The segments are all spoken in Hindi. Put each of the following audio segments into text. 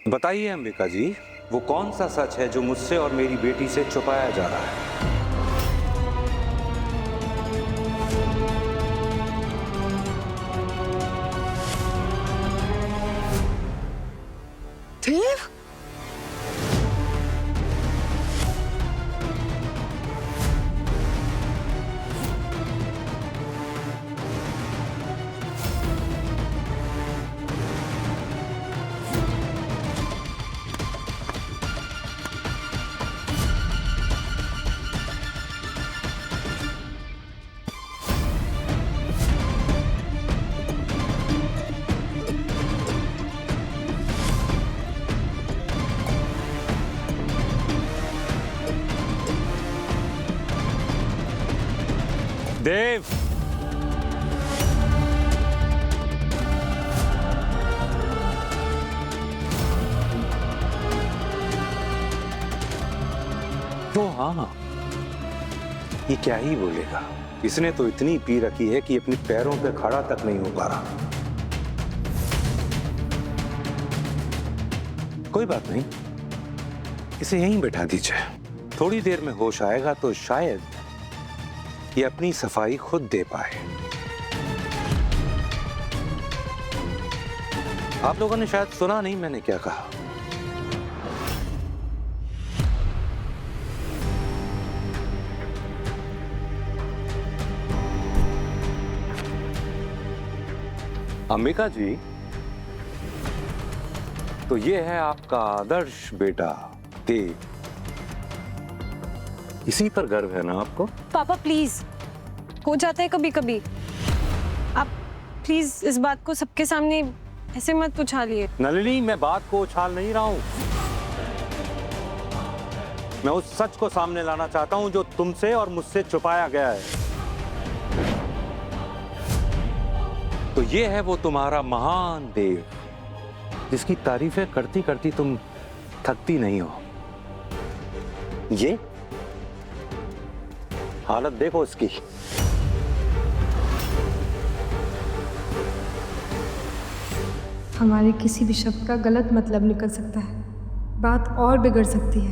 बताइए अंबिका जी, वो कौन सा सच है जो मुझसे और मेरी बेटी से छुपाया जा रहा है? देव, देव, तो हाँ, ये क्या ही बोलेगा। इसने तो इतनी पी रखी है कि अपने पैरों पे खड़ा तक नहीं हो पा रहा। कोई बात नहीं, इसे यहीं बैठा दीजिए। थोड़ी देर में होश आएगा तो शायद ये अपनी सफाई खुद दे पाए। आप लोगों ने शायद सुना नहीं मैंने क्या कहा। अंबिका जी, तो ये है आपका आदर्श बेटा देव। इसी पर गर्व है ना आपको? पापा प्लीज, हो जाता है कभी कभी। आप प्लीज इस बात को सबके सामने ऐसे मत उछालिए। नलिनी, मैं बात को उछाल नहीं रहा हूं। मैं उस सच को सामने लाना चाहता हूं जो तुमसे और मुझसे छुपाया गया है। तो ये है वो तुम्हारा महान देव, जिसकी तारीफें करती करती तुम थकती नहीं हो। ये हालत देखो इसकी। हमारे किसी भी शब्द का गलत मतलब निकल सकता है, बात और बिगड़ सकती है।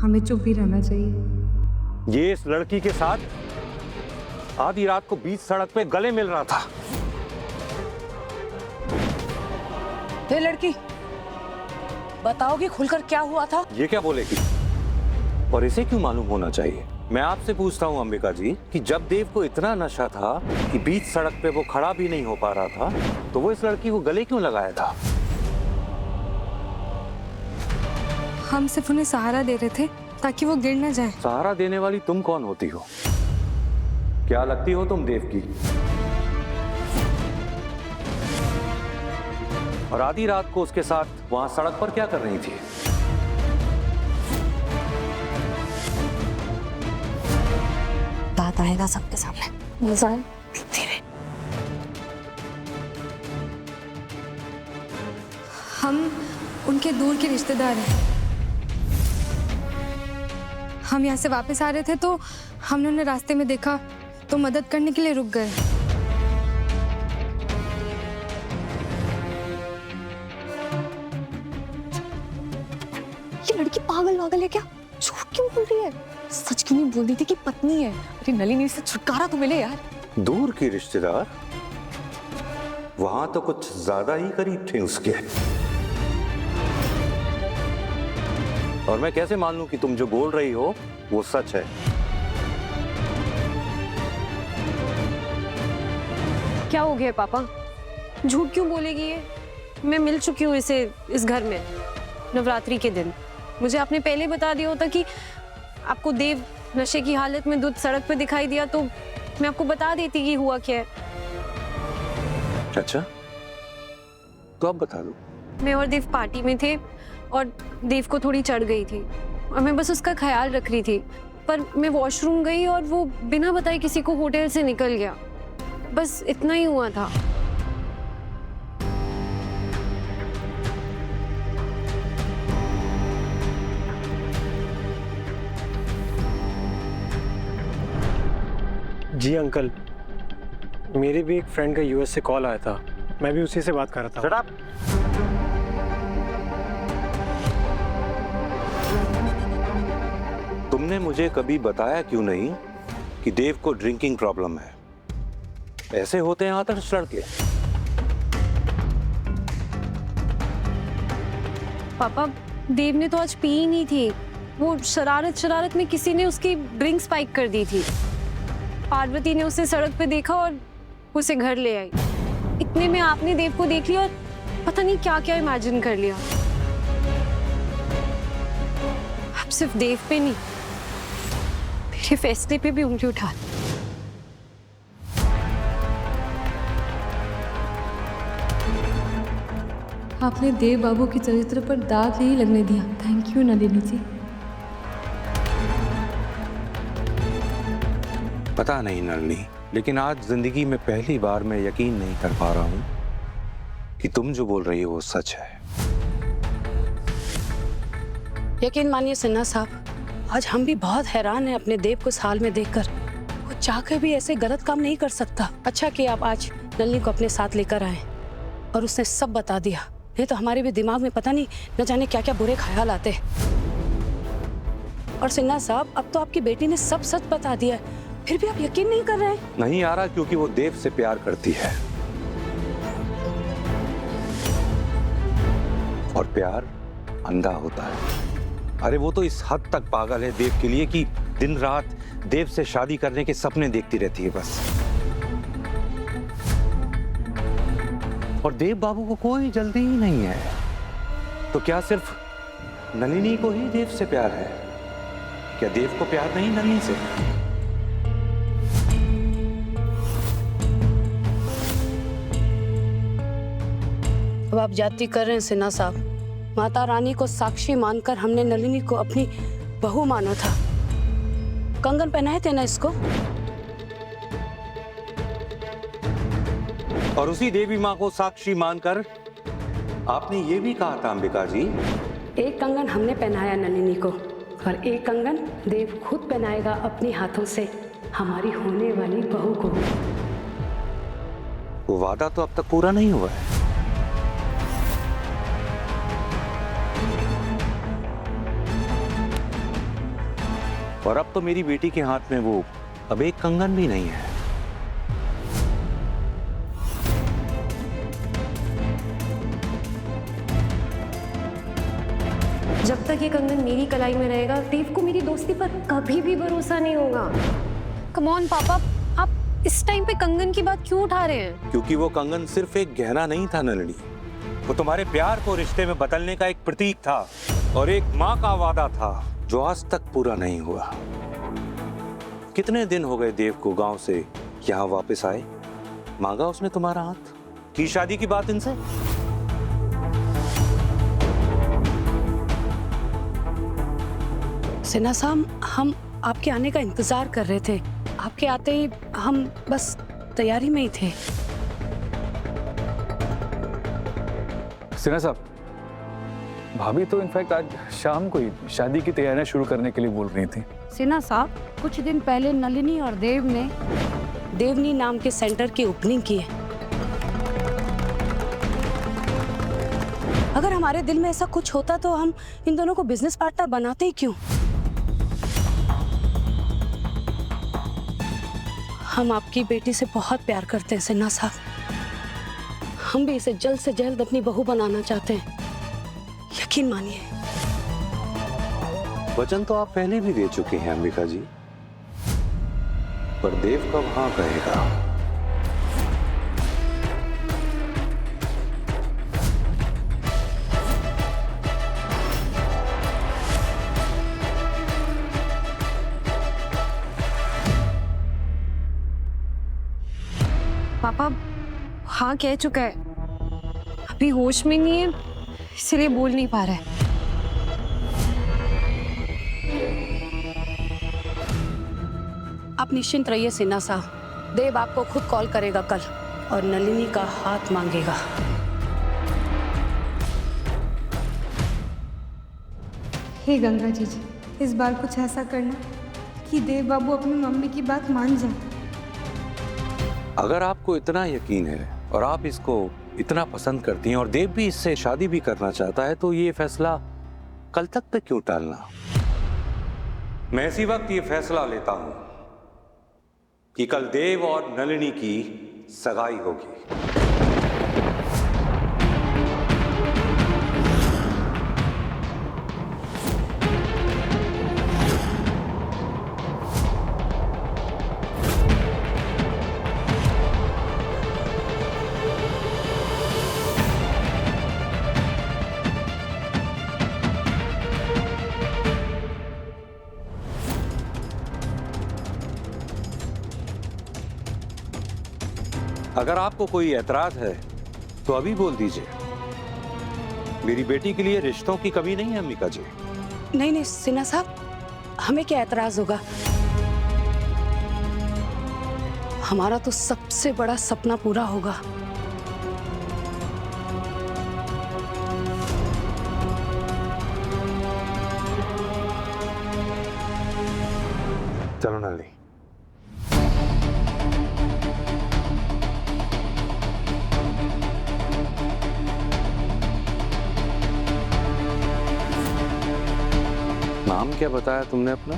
हमें चुप ही रहना चाहिए। ये इस लड़की के साथ आधी रात को बीच सड़क पे गले मिल रहा था। हे लड़की, बताओगी खुलकर क्या हुआ था? ये क्या बोलेगी? और इसे क्यों मालूम होना चाहिए? मैं आपसे पूछता हूँ अंबिका जी कि जब देव को इतना नशा था कि बीच सड़क पे वो खड़ा भी नहीं हो पा रहा था, तो वो इस लड़की को गले क्यों लगाया था? हम सिर्फ उन्हें सहारा दे रहे थे ताकि वो गिर न जाए। सहारा देने वाली तुम कौन होती हो? क्या लगती हो तुम देव की? और आधी रात को उसके साथ वहां सड़क पर क्या कर रही थी? बात आएगा सबके सामने। मजा है? धीरे। हम उनके दूर के रिश्तेदार हैं। हम यहाँ से वापस आ रहे थे तो हमने उन्हें रास्ते में देखा तो मदद करने के लिए रुक गए। ये लड़की पागल वागल है क्या? झूठ क्यों बोल रही है? सच क्यों नहीं बोल रही थी कि पत्नी है? अरे नलिनी, से छुटकारा तो मिले यार। दूर के रिश्तेदार? वहां तो कुछ ज्यादा ही करीब थे उसके। और मैं कैसे मान लूं कि तुम जो बोल रही हो वो सच है? क्या हो गया पापा? झूठ क्यों बोलेगी ये? मैं मिल चुकी हूँ इसे इस घर में नवरात्रि के दिन। मुझे आपने पहले बता दिया होता कि आपको देव नशे की हालत में दूध सड़क पे दिखाई दिया तो मैं आपको बता देती कि हुआ क्या है। अच्छा, तो अब बता दो। मैं और देव पार्टी में थे और देव को थोड़ी चढ़ गई थी और मैं बस उसका ख्याल रख रही थी, पर मैं वॉशरूम गई और वो बिना बताए किसी को होटल से निकल गया। बस इतना ही हुआ था। जी अंकल, मेरे भी एक फ्रेंड का यूएस से कॉल आया था। मैं भी उसी से बात कर रहा था। Shut up. तुमने मुझे कभी बताया क्यों नहीं कि देव को ड्रिंकिंग प्रॉब्लम है? ऐसे होते हैं आदर्श लड़के। पापा, देव ने तो आज पी ही नहीं थी। वो शरारत में किसी ने उसकी ड्रिंक स्पाइक कर दी थी। पार्वती ने उसे सड़क पे देखा और उसे घर ले आई। इतने में आपने देव को देख लिया और पता नहीं क्या क्या इमेजिन कर लिया। अब सिर्फ देव पे नहीं, मेरे फैसले पे भी उंगली उठा दी। आपने देव बाबू के चरित्र पर दाग नहीं लगने दिया। थैंक यू नलिनी जी। पता नहीं नलिनी, लेकिन आज जिंदगी में पहली बार मैं यकीन नहीं कर पा रहा हूं कि तुम जो बोल रही हो वो सच है। यकीन मानिए सिन्हा साहब, आज हम भी बहुत हैरान हैं अपने देव को इस हाल में देखकर। वो चाहकर भी ऐसे गलत काम नहीं कर सकता। अच्छा कि आप आज नलिनी को अपने साथ लेकर आए और उसने सब बता दिया, नहीं तो हमारे भी दिमाग में पता नहीं न जाने क्या क्या बुरे ख्याल आते। और सिन्हा साहब, अब तो आपकी बेटी ने सब सच बता दिया है, फिर भी आप यकीन नहीं कर रहे हैं। नहीं आ रहा क्योंकि वो देव से प्यार करती है, और प्यार अंधा होता है। अरे वो तो इस हद तक पागल है देव के लिए कि दिन रात देव से शादी करने के सपने देखती रहती है बस। और देव बाबू को कोई जल्दी ही नहीं है। तो क्या सिर्फ नलिनी को ही देव से प्यार है? क्या देव को प्यार नहीं नलिनी से? अब आप जाति कर रहे हैं सिन्हा साहब। माता रानी को साक्षी मानकर हमने नलिनी को अपनी बहू माना था। कंगन पहनाए थे ना इसको। और उसी देवी माँ को साक्षी मानकर आपने ये भी कहा था अंबिका जी, एक कंगन हमने पहनाया नलिनी को और एक कंगन देव खुद पहनाएगा अपने हाथों से हमारी होने वाली बहू को। वो वादा तो अब तक पूरा नहीं हुआ है। और अब तो मेरी बेटी के हाथ में वो अब एक कंगन भी नहीं है। जब तक ये कंगन मेरी कलाई में रहेगा, देव को मेरी दोस्ती पर कभी भी भरोसा नहीं होगा। कम ऑन पापा, आप इस टाइम पे कंगन की बात क्यों उठा रहे हैं? क्योंकि वो कंगन सिर्फ एक गहना नहीं था नलिनी, वो तुम्हारे प्यार को रिश्ते में बदलने का एक प्रतीक था और एक माँ का वादा था जो आज तक पूरा नहीं हुआ। कितने दिन हो गए देव को गांव से यहाँ वापस आए? मांगा उसने तुम्हारा हाथ? की शादी की बात इनसे? सिन्हा साहब, हम आपके आने का इंतजार कर रहे थे। आपके आते ही हम बस तैयारी में ही थे। सिन्हा साहब, भाभी तो इनफैक्ट आज शाम को ही शादी की तैयारियां शुरू करने के लिए बोल रही थी। सिन्हा साहब, कुछ दिन पहले नलिनी और देव ने देवनी नाम के सेंटर की ओपनिंग की है। अगर हमारे दिल में ऐसा कुछ होता तो हम इन दोनों को बिजनेस पार्टनर बनाते ही क्यों? हम आपकी बेटी से बहुत प्यार करते हैं सिन्हा साहब। हम भी इसे जल्द से जल्द अपनी बहू बनाना चाहते हैं। यकीन मानिए। वचन तो आप पहले भी दे चुके हैं अंबिका जी, पर देव कब हाँ कहेगा? पापा हाँ कह चुका है, अभी होश में नहीं है इसलिए बोल नहीं पा रहा है। आप निश्चिंत रहिए सिन्हा साहब, देव आपको खुद कॉल करेगा कल और नलिनी का हाथ मांगेगा। हे गंगा जी, इस बार कुछ ऐसा करना कि देव बाबू अपनी मम्मी की बात मान जाए। अगर आपको इतना यकीन है और आप इसको इतना पसंद करती हैं और देव भी इससे शादी भी करना चाहता है, तो ये फैसला कल तक पे क्यों टालना? मैं इसी वक्त ये फैसला लेता हूं कि कल देव और नलिनी की सगाई होगी। अगर आपको कोई एतराज है तो अभी बोल दीजिए। मेरी बेटी के लिए रिश्तों की कमी नहीं है अंबिका जी। नहीं नहीं सिन्हा साहब, हमें क्या एतराज होगा। हमारा तो सबसे बड़ा सपना पूरा होगा। चलो नलिनी। नाम क्या बताया तुमने अपना?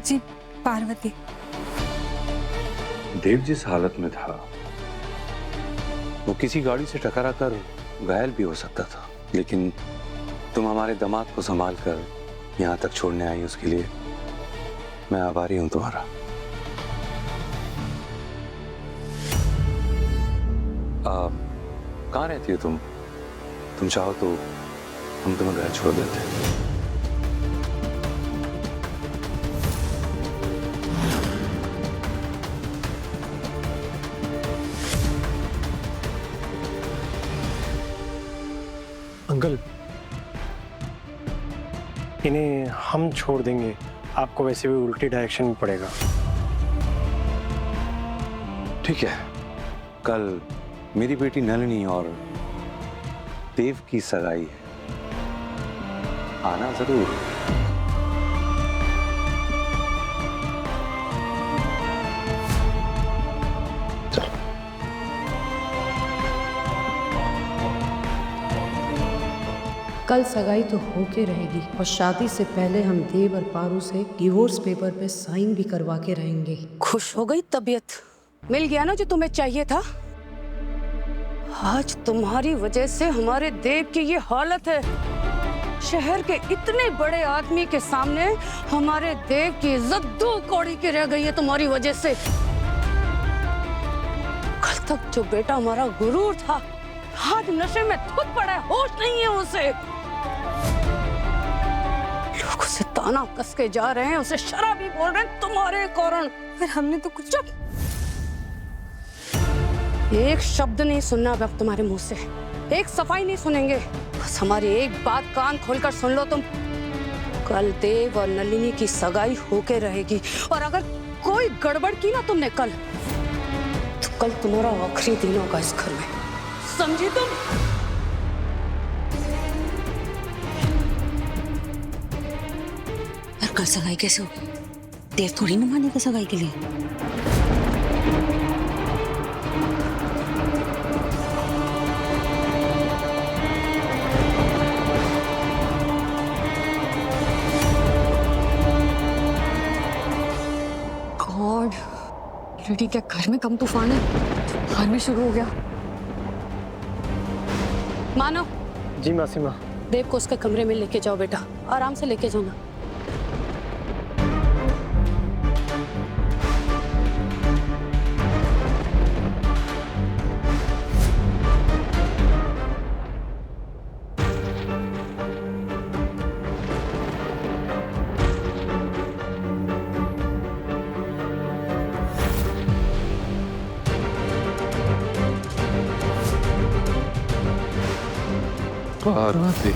जी पार्वती। देव जिस हालत में था वो किसी गाड़ी से टकरा कर घायल भी हो सकता था, लेकिन तुम हमारे दामाद को संभाल कर यहाँ तक छोड़ने आई, उसके लिए मैं आभारी हूं तुम्हारा। कहाँ रहती हो तुम चाहो तो हम तुम्हें घर छोड़ देते हैं। अंकल, इन्हें हम छोड़ देंगे, आपको वैसे भी उल्टी डायरेक्शन में पड़ेगा। ठीक है, कल मेरी बेटी नलिनी और देव की सगाई है, आना जरूर। चलो। कल सगाई तो होके रहेगी और शादी से पहले हम देव और पारू से डिवोर्स पेपर पे साइन भी करवा के रहेंगे। खुश हो गई तबीयत? मिल गया ना जो तुम्हें चाहिए था? आज तुम्हारी वजह से हमारे देव की ये हालत है। शहर के इतने बड़े आदमी के सामने हमारे देव की इज्जत दो कौड़ी की रह गई है तुम्हारी वजह से। कल तक जो बेटा हमारा गुरूर था, आज नशे में धुत पड़ा है, होश नहीं है उसे। लोग उसे ताना कस के जा रहे हैं, उसे शराबी बोल रहे हैं तुम्हारे कारण। पर हमने तो कुछ। चुप! एक शब्द नहीं सुनना अब तुम्हारे मुंह से, एक सफाई नहीं सुनेंगे। बस हमारी एक बात कान खोलकर सुन लो तुम। कल देव और नलिनी की सगाई होके रहेगी, और अगर कोई गड़बड़ की ना तुमने कल, तो कल तुम्हारा आखिरी दिन होगा इस घर में, समझी तुम? पर कल सगाई कैसे होगी? देव थोड़ी ना मानेगा सगाई के लिए। गॉड, लड़की क्या घर में कम तूफान है? तूफान भी शुरू हो गया। मानो। जी मासीमा। देव को उसके कमरे में लेके जाओ बेटा, आराम से लेके जाना। पार्वती,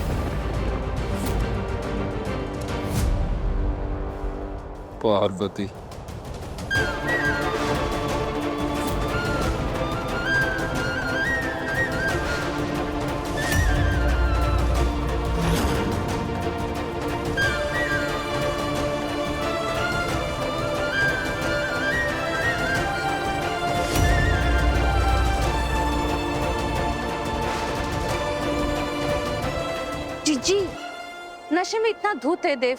पार्वती, जी, नशे में इतना धूत है देव,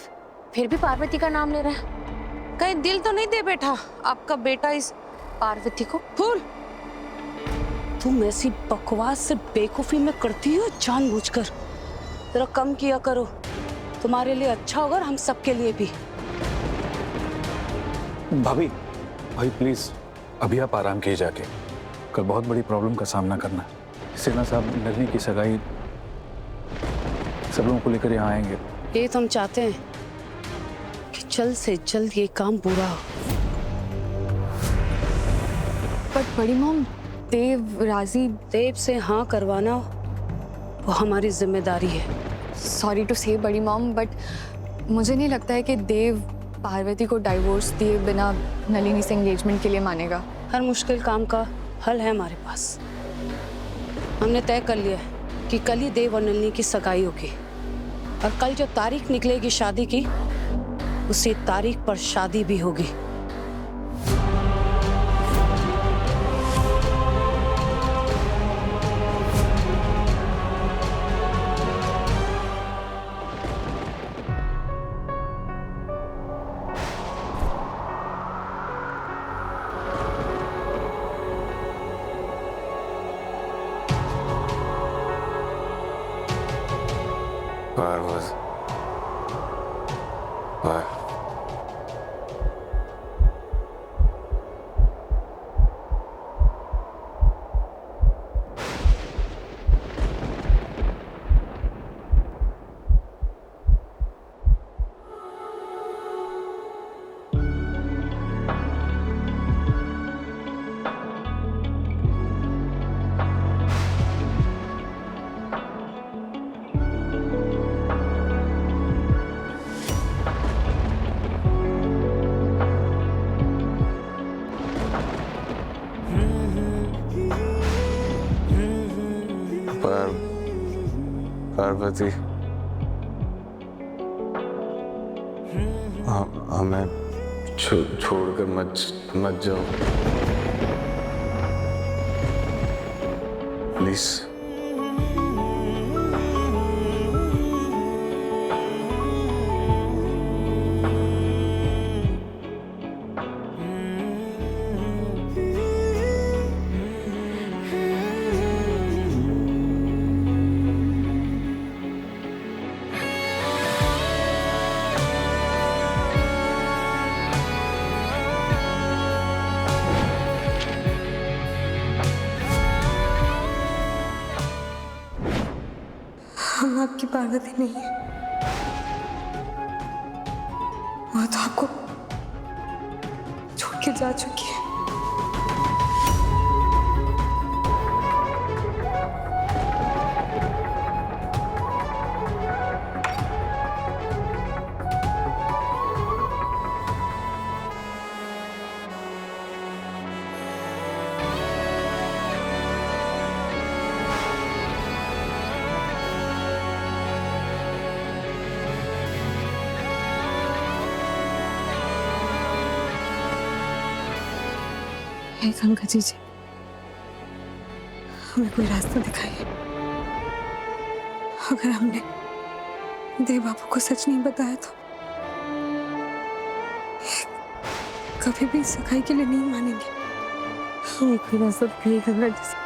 फिर भी पार्वती का नाम ले रहा है। कहीं दिल तो नहीं दे बैठा आपका बेटा इस पार्वती को? फूल, तुम ऐसी बकवास से बेवकूफी में करती हो जानबूझकर। जरा कम किया करो, तुम्हारे लिए अच्छा होगा और हम सबके लिए भी। भाभी, भाई प्लीज अभी आप आराम कीजिए जाके। कल बहुत बड़ी प्रॉब्लम का सामना करना है। सेना साहब नलिनी की सगाई सब लोगों को लेकर यहाँ आएंगे। ये तुम चाहते हैं कि जल्द से जल्द ये काम पूरा हो। बट बड़ी मॉम, देव राजी। देव से हाँ करवाना वो हमारी जिम्मेदारी है। सॉरी टू से बड़ी मॉम, बट मुझे नहीं लगता है कि देव पार्वती को डाइवोर्स दिए बिना नलिनी से एंगेजमेंट के लिए मानेगा। हर मुश्किल काम का हल है हमारे पास। हमने तय कर लिया है कि कल ही देव और नलिनी की सगाई होगी, और कल जो तारीख निकलेगी शादी की, उसी तारीख पर शादी भी होगी। पार्वती, हमें छोड़कर मत जाओ प्लीज। हम आपकी पार्वती नहीं है। वो तो आपको छोड़ के जा चुकी है। हे गंगा जी, हमें कोई रास्ता दिखाइए। अगर हमने देव बाबू को सच नहीं बताया तो कभी भी सगाई के लिए नहीं मानेंगे। हमें कोई रास्ता दिखाइए गंगा जी।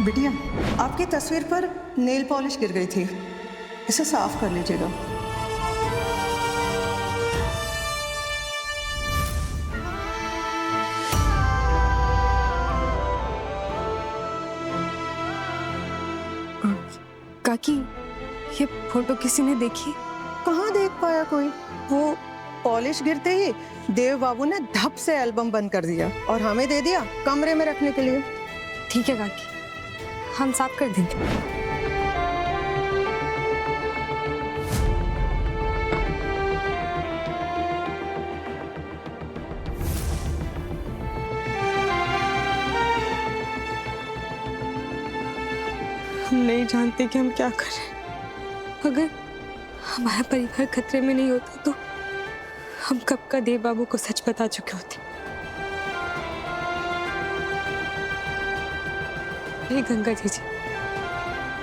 बिटिया, आपकी तस्वीर पर नेल पॉलिश गिर गई थी, इसे साफ कर लीजिएगा। काकी, ये फोटो किसी ने देखी? कहाँ देख पाया कोई? वो पॉलिश गिरते ही देव बाबू ने धप से एल्बम बंद कर दिया और हमें दे दिया कमरे में रखने के लिए। ठीक है काकी, हम साफ कर देंगे। हम नहीं जानते कि हम क्या कर रहे हैं। अगर हमारा परिवार खतरे में नहीं होता तो हम कब का देव बाबू को सच बता चुके होते। हे गंगा जी,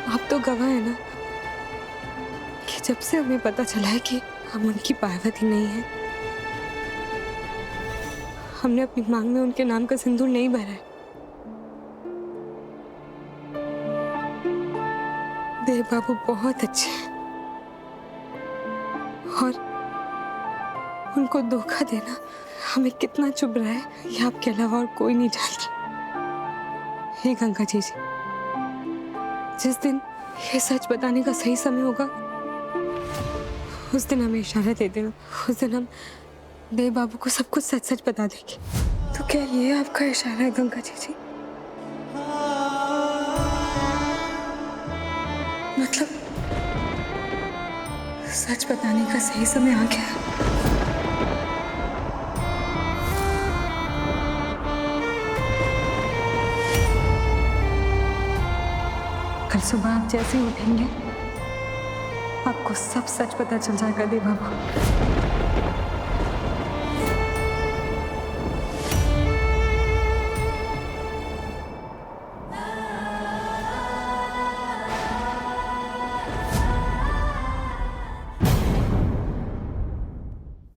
आप तो गवाह है ना कि जब से हमें पता चला है कि हम उनकी पार्वती नहीं है, हमने अपनी मांग में उनके नाम का सिंदूर नहीं भरा है। देव बाबू बहुत अच्छे हैं और उनको धोखा देना हमें कितना चुभ रहा है ये आपके अलावा और कोई नहीं जानता। हे गंगा जी, जिस दिन ये सच बताने का सही समय होगा उस दिन हमें इशारा दे देना। उस दिन हम देव बाबू को सब कुछ सच सच बता देंगे। तो क्या ये आपका इशारा है गंगा जी? मतलब सच बताने का सही समय आ गया। कल सुबह आप जैसे ही उठेंगे आपको सब सच पता चल जाएगा देव बाबू।